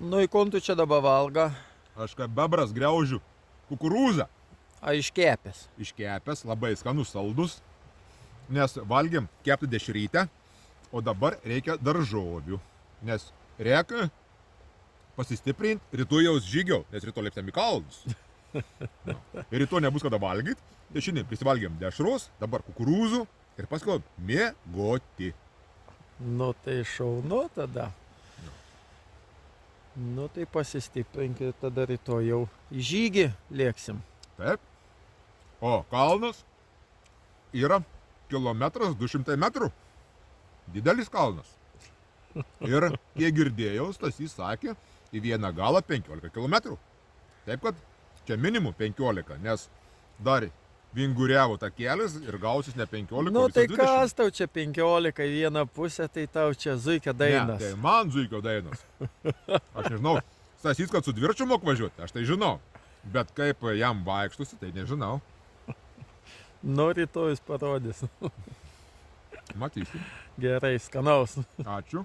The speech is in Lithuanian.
Nu, į kontų čia dabar valga. Aš kaip bebras griaužiu kukurūzą. A, iškepęs. Iškepęs, labai skanus, saldus. Nes valgėm keptą dešrytę, o dabar reikia daržovių. Nes reikia pasistiprinti rytoj jaus žygio, nes rytoj lėpsėm į kalnus. Ir rytoj nebus kada valgyti. Tai šiandien prisivalgėm dešros, dabar kukurūzų ir paskui miegoti. Nu, tai šaunu tada. Nu, tai pasistiprink ir tada rytoj jau į žygį lėksim. Taip. O kalnas yra 1,2 metrų. Didelis kalnas. Ir, kiek girdėjau, Stasys sakė, į vieną galą 15 km. Taip kad čia minimum 15, nes dar vinguriavo takelis ir gausis ne 15, Nu, o tai 20. kas tau čia 15 į vieną pusę, tai tau čia zuikio dainas. Ne, tai man zuikio dainos. Aš nežinau, Stasys, kad su dvirčiu mok važiuoti, aš tai žinau. Bet kaip jam vaikštusi, tai nežinau. Nu, rytojus parodys. Matysim. Gerai, skanaus. Ačiū.